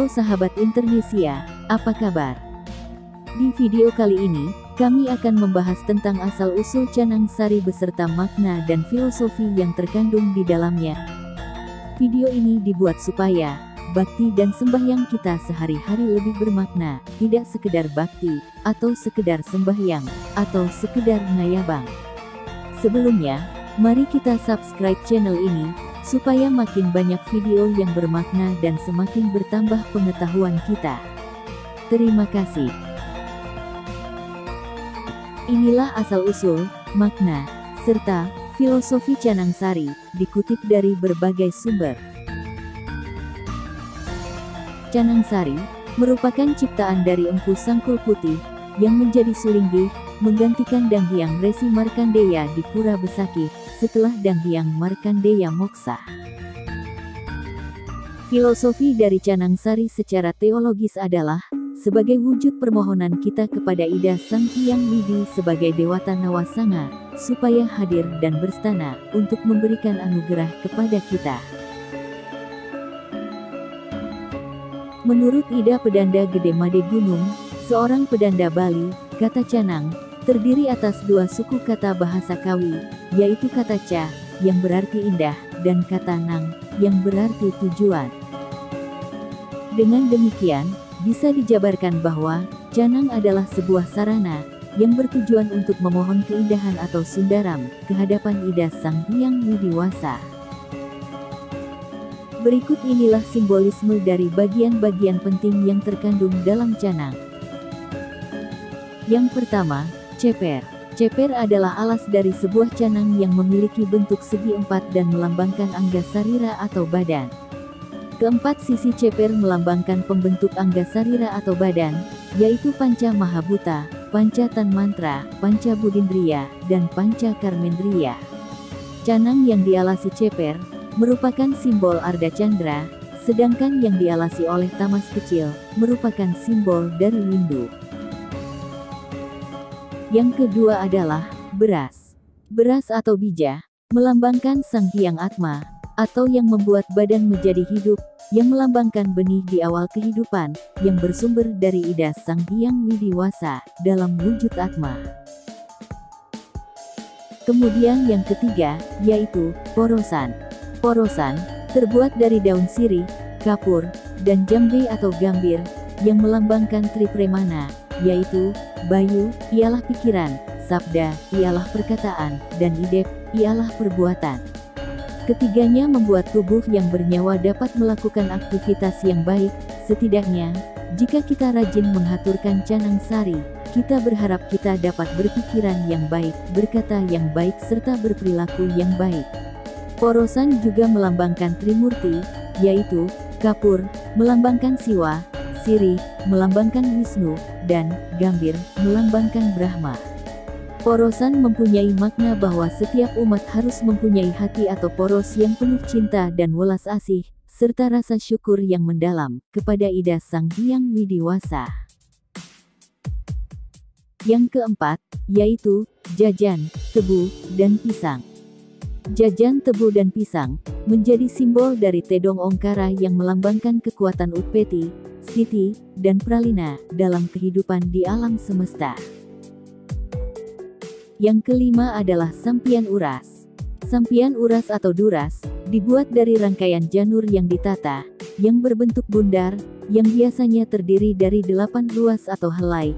Halo sahabat Internesia, apa kabar? Di video kali ini, kami akan membahas tentang asal-usul Canang Sari beserta makna dan filosofi yang terkandung di dalamnya. Video ini dibuat supaya bakti dan sembahyang kita sehari-hari lebih bermakna, tidak sekedar bakti, atau sekedar sembahyang, atau sekedar ngayabang. Sebelumnya, mari kita subscribe channel ini, supaya makin banyak video yang bermakna dan semakin bertambah pengetahuan kita. Terima kasih. Inilah asal-usul, makna, serta filosofi Canang Sari, dikutip dari berbagai sumber. Canang Sari merupakan ciptaan dari Empu Sangkul Putih, yang menjadi Sulinggi, menggantikan Danghyang Resi Markandeya di Pura Besakih, setelah Danghyang Markandeya moksa. Filosofi dari Canang Sari secara teologis adalah, sebagai wujud permohonan kita kepada Ida Sang Hyang Widi sebagai Dewata Nawasanga, supaya hadir dan berstana, untuk memberikan anugerah kepada kita. Menurut Ida Pedanda Gede Made Gunung, seorang pedanda Bali, kata Canang terdiri atas dua suku kata bahasa Kawi, yaitu kata ca, yang berarti indah, dan kata nang, yang berarti tujuan. Dengan demikian, bisa dijabarkan bahwa, canang adalah sebuah sarana, yang bertujuan untuk memohon keindahan atau sundaram, kehadapan Ida Sang Hyang Widiwasa. Berikut inilah simbolisme dari bagian-bagian penting yang terkandung dalam canang. Yang pertama, ceper. Ceper adalah alas dari sebuah canang yang memiliki bentuk segi empat dan melambangkan angga sarira atau badan. Keempat sisi ceper melambangkan pembentuk angga sarira atau badan, yaitu Panca Mahabhuta, Panca Tanmantra, Panca Budindriya, dan Panca Karmendriya. Canang yang dialasi ceper merupakan simbol Arda Candra, sedangkan yang dialasi oleh tamas kecil merupakan simbol dari Windu. Yang kedua adalah beras. Beras atau bija melambangkan Sang Hyang Atma, atau yang membuat badan menjadi hidup, yang melambangkan benih di awal kehidupan, yang bersumber dari Ida Sang Hyang Widiwasa, dalam wujud Atma. Kemudian yang ketiga, yaitu porosan. Porosan terbuat dari daun sirih, kapur, dan jambe atau gambir, yang melambangkan Tripremana, yaitu Bayu, ialah pikiran, Sabda, ialah perkataan, dan Idep, ialah perbuatan. Ketiganya membuat tubuh yang bernyawa dapat melakukan aktivitas yang baik. Setidaknya, jika kita rajin menghaturkan Canang Sari, kita berharap kita dapat berpikiran yang baik, berkata yang baik serta berperilaku yang baik. Porosan juga melambangkan Trimurti, yaitu kapur, melambangkan Siwa, sirih, melambangkan Wisnu, dan gambir, melambangkan Brahma. Porosan mempunyai makna bahwa setiap umat harus mempunyai hati atau poros yang penuh cinta dan welas asih, serta rasa syukur yang mendalam, kepada Ida Sang Hyang Widiwasa. Yang keempat, yaitu jajan, tebu, dan pisang. Jajan, tebu, dan pisang menjadi simbol dari Tedong Ongkara yang melambangkan kekuatan Utpeti, Stiti, dan Pralina dalam kehidupan di alam semesta. Yang kelima adalah sampian uras. Sampian uras atau duras dibuat dari rangkaian janur yang ditata, yang berbentuk bundar, yang biasanya terdiri dari 8 ruas atau helai.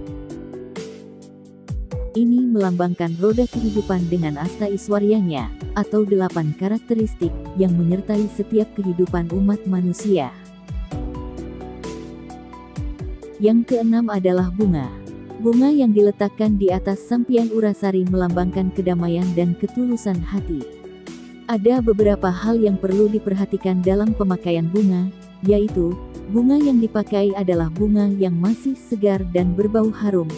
Ini melambangkan roda kehidupan dengan asta iswaryanya, atau 8 karakteristik, yang menyertai setiap kehidupan umat manusia. Yang keenam adalah bunga. Bunga yang diletakkan di atas sampian urasari melambangkan kedamaian dan ketulusan hati. Ada beberapa hal yang perlu diperhatikan dalam pemakaian bunga, yaitu, bunga yang dipakai adalah bunga yang masih segar dan berbau harum.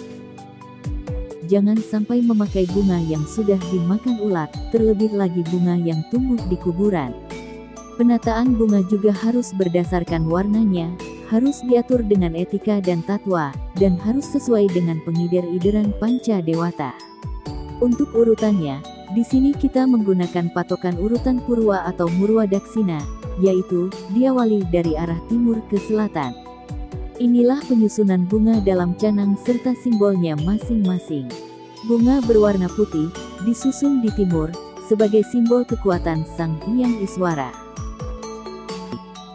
Jangan sampai memakai bunga yang sudah dimakan ulat, terlebih lagi bunga yang tumbuh di kuburan. Penataan bunga juga harus berdasarkan warnanya, harus diatur dengan etika dan tatwa, dan harus sesuai dengan pengider-ideran Panca Dewata. Untuk urutannya, di sini kita menggunakan patokan urutan Purwa atau Murwa Daksina, yaitu diawali dari arah timur ke selatan. Inilah penyusunan bunga dalam canang serta simbolnya masing-masing. Bunga berwarna putih, disusun di timur, sebagai simbol kekuatan Sang Hyang Iswara.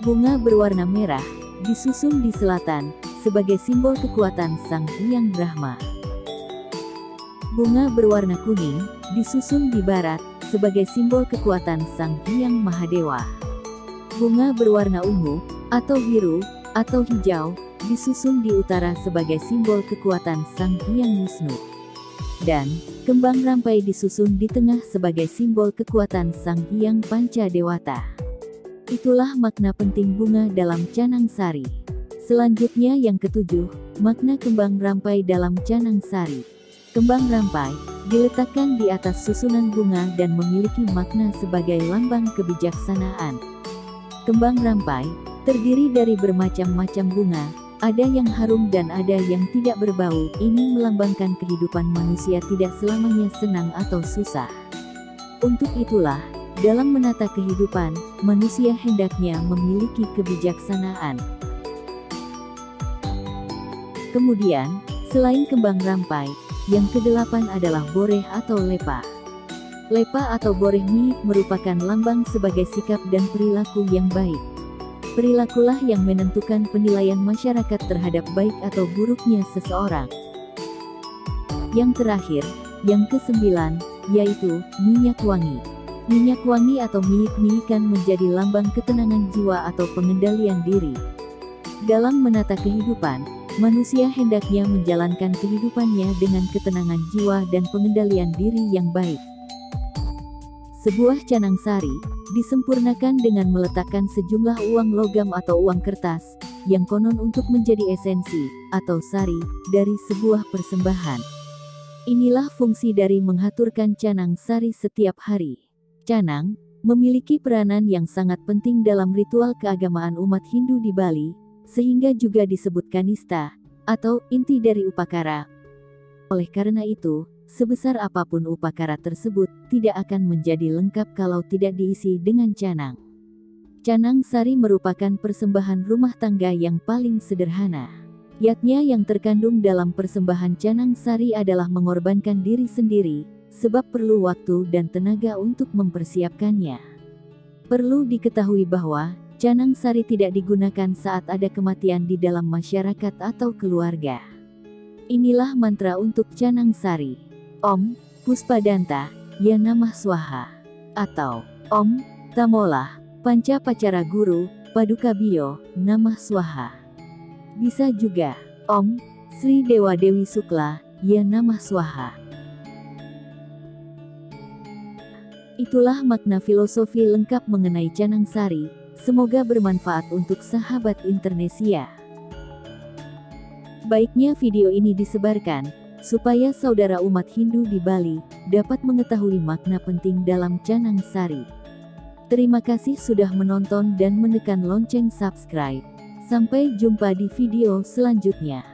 Bunga berwarna merah, disusun di selatan, sebagai simbol kekuatan Sang Hyang Brahma. Bunga berwarna kuning, disusun di barat, sebagai simbol kekuatan Sang Hyang Mahadewa. Bunga berwarna ungu, atau biru, atau hijau, disusun di utara sebagai simbol kekuatan Sang Hyang Wisnu. Dan, kembang rampai disusun di tengah sebagai simbol kekuatan Sang Hyang Pancadewata. Itulah makna penting bunga dalam canang sari. Selanjutnya yang ketujuh, makna kembang rampai dalam canang sari. Kembang rampai diletakkan di atas susunan bunga dan memiliki makna sebagai lambang kebijaksanaan. Kembang rampai terdiri dari bermacam-macam bunga, ada yang harum dan ada yang tidak berbau. Ini melambangkan kehidupan manusia tidak selamanya senang atau susah. Untuk itulah, dalam menata kehidupan, manusia hendaknya memiliki kebijaksanaan. Kemudian, selain kembang rampai, yang kedelapan adalah boreh atau lepa. Lepa atau boreh milik merupakan lambang sebagai sikap dan perilaku yang baik. Perilakulah yang menentukan penilaian masyarakat terhadap baik atau buruknya seseorang. Yang terakhir, yang kesembilan, yaitu minyak wangi. Minyak wangi atau milik-milikan menjadi lambang ketenangan jiwa atau pengendalian diri. Dalam menata kehidupan, manusia hendaknya menjalankan kehidupannya dengan ketenangan jiwa dan pengendalian diri yang baik. Sebuah canang sari disempurnakan dengan meletakkan sejumlah uang logam atau uang kertas, yang konon untuk menjadi esensi, atau sari, dari sebuah persembahan. Inilah fungsi dari menghaturkan canang sari setiap hari. Canang memiliki peranan yang sangat penting dalam ritual keagamaan umat Hindu di Bali, sehingga juga disebut kanista, atau inti dari upakara. Oleh karena itu, sebesar apapun upakara tersebut, tidak akan menjadi lengkap kalau tidak diisi dengan canang. Canang sari merupakan persembahan rumah tangga yang paling sederhana. Kiatnya yang terkandung dalam persembahan canang sari adalah mengorbankan diri sendiri, sebab perlu waktu dan tenaga untuk mempersiapkannya. Perlu diketahui bahwa canang sari tidak digunakan saat ada kematian di dalam masyarakat atau keluarga. Inilah mantra untuk canang sari. Om Puspadanta Ya Namah Swaha, atau Om Tamolah Panca Pacara Guru Padukabhyo Namah Swaha. Bisa juga Om Sri Dewa Dewi Sukla Ya Namah Swaha. Itulah makna filosofi lengkap mengenai canang sari. Semoga bermanfaat untuk sahabat Internesia. Baiknya video ini disebarkan, supaya saudara umat Hindu di Bali dapat mengetahui makna penting dalam canang sari. Terima kasih sudah menonton dan menekan lonceng subscribe. Sampai jumpa di video selanjutnya.